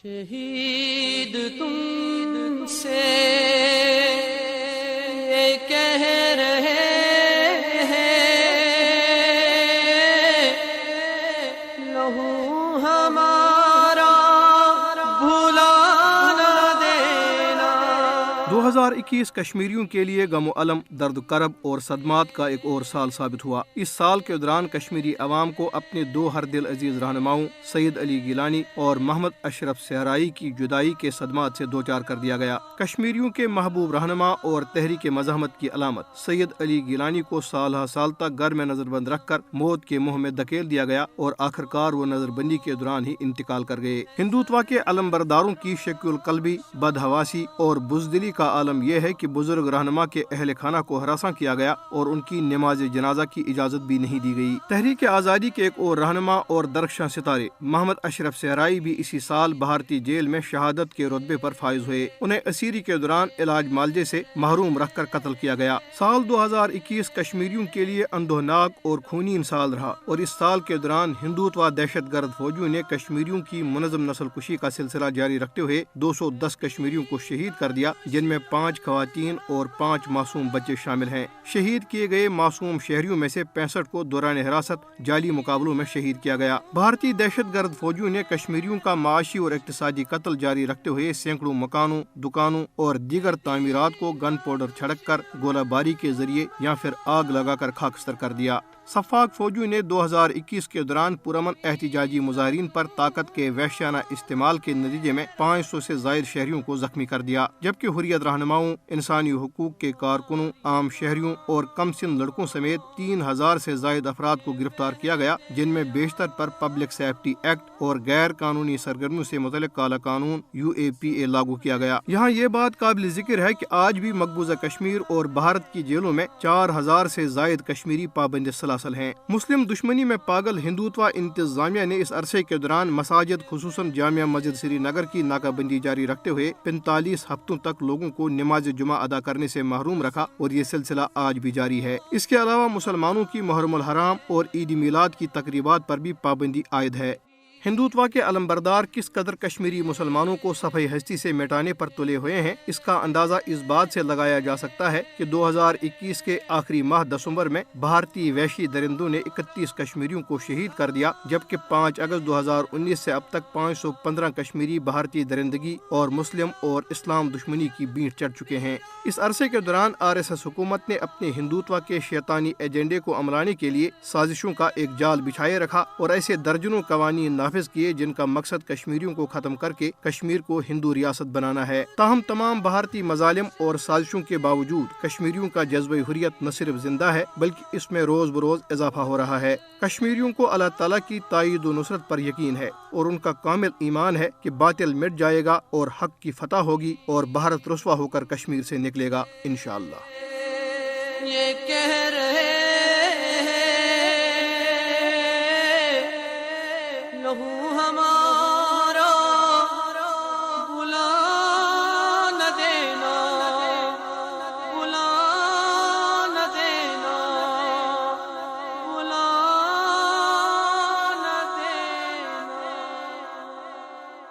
شہید تم سے یہ کہہ رہے ہیں لہو ہمارا بھلا نہ دینا۔ 2021 کشمیریوں کے لیے غم و الم، درد و کرب اور صدمات کا ایک اور سال ثابت ہوا۔ اس سال کے دوران کشمیری عوام کو اپنے دو ہر دل عزیز رہنماؤں سید علی گیلانی اور محمد اشرف صحرائی کی جدائی کے صدمات سے دوچار کر دیا گیا۔ کشمیریوں کے محبوب رہنما اور تحریک مزاحمت کی علامت سید علی گیلانی کو سال ہر سال تک گھر میں نظر بند رکھ کر موت کے منہ میں دھکیل دیا گیا اور آخرکار وہ نظر بندی کے دوران ہی انتقال کر گئے۔ ہندوتوا کے علم برداروں کی شک القلبی، بدحواسی اور بزدلی کا عالم یہ ہے کہ بزرگ رہنما کے اہل خانہ کو ہراساں کیا گیا اور ان کی نماز جنازہ کی اجازت بھی نہیں دی گئی۔ تحریک آزادی کے ایک اور رہنما اور درخشاں ستارے محمد اشرف صحرائی بھی اسی سال بھارتی جیل میں شہادت کے رتبے پر فائز ہوئے۔ انہیں اسیری کے دوران علاج معالجے سے محروم رکھ کر قتل کیا گیا۔ سال 2021 کشمیریوں کے لیے اندوہناک اور خونین سال رہا اور اس سال کے دوران ہندوتوا دہشت گرد فوجیوں نے کشمیریوں کی منظم نسل کشی کا سلسلہ جاری رکھتے ہوئے 210 کشمیریوں کو شہید کر دیا، جن میں 5 خواتین اور 5 معصوم بچے شامل ہیں۔ شہید کیے گئے معصوم شہریوں میں سے 65 کو دوران حراست جعلی مقابلوں میں شہید کیا گیا۔ بھارتی دہشت گرد فوجیوں نے کشمیریوں کا معاشی اور اقتصادی قتل جاری رکھتے ہوئے سینکڑوں مکانوں، دکانوں اور دیگر تعمیرات کو گن پاؤڈر چھڑک کر، گولہ باری کے ذریعے یا پھر آگ لگا کر خاکستر کر دیا۔ سفاک فوجیوں نے 2021 کے دوران پرامن احتجاجی مظاہرین پر طاقت کے وحشیانہ استعمال کے نتیجے میں 500 سے زائد شہریوں کو زخمی کر دیا، جبکہ حریت رہنماؤں، انسانی حقوق کے کارکنوں، عام شہریوں اور کم سن لڑکوں سمیت 3000 سے زائد افراد کو گرفتار کیا گیا، جن میں بیشتر پر پبلک سیفٹی ایکٹ اور غیر قانونی سرگرمیوں سے متعلق کالا قانون UAPA لاگو کیا گیا۔ یہاں یہ بات قابل ذکر ہے کہ آج بھی مقبوضہ کشمیر اور بھارت کی جیلوں میں 4000 سے زائد کشمیری پابند سلاسل ہیں۔ مسلم دشمنی میں پاگل ہندوتوا انتظامیہ نے اس عرصے کے دوران مساجد خصوصاً جامعہ مسجد سری نگر کی ناکہ بندی جاری رکھتے ہوئے 45 ہفتوں تک لوگوں کو نماز جمعہ ادا کرنے سے محروم رکھا اور یہ سلسلہ آج بھی جاری ہے۔ اس کے علاوہ مسلمانوں کی محرم الحرام اور عید میلاد کی تقریبات پر بھی پابندی عائد ہے۔ ہندوتوا کے علمبردار کس قدر کشمیری مسلمانوں کو صفحہ ہستی سے مٹانے پر تلے ہوئے ہیں، اس کا اندازہ اس بات سے لگایا جا سکتا ہے کہ 2021 کے آخری ماہ دسمبر میں بھارتی وحشی درندوں نے 31 کشمیریوں کو شہید کر دیا، جبکہ 5 اگست 2019 سے اب تک 515 کشمیری بھارتی درندگی اور مسلم اور اسلام دشمنی کی بینٹ چڑھ چکے ہیں۔ اس عرصے کے دوران RSS حکومت نے اپنے ہندوتوا کے شیطانی ایجنڈے کو عملانے کے لیے سازشوں کا ایک جال بچھائے رکھا اور ایسے درجنوں قوانین نافذ کیے جن کا مقصد کشمیریوں کو ختم کر کے کشمیر کو ہندو ریاست بنانا ہے۔ تاہم تمام بھارتی مظالم اور سازشوں کے باوجود کشمیریوں کا جذبہ حریت نہ صرف زندہ ہے بلکہ اس میں روز بروز اضافہ ہو رہا ہے۔ کشمیریوں کو اللہ تعالیٰ کی تائید و نصرت پر یقین ہے اور ان کا کامل ایمان ہے کہ باطل مٹ جائے گا اور حق کی فتح ہوگی اور بھارت رسوا ہو کر کشمیر سے نکلے گا انشاءاللہ۔ یہ کہہ رہے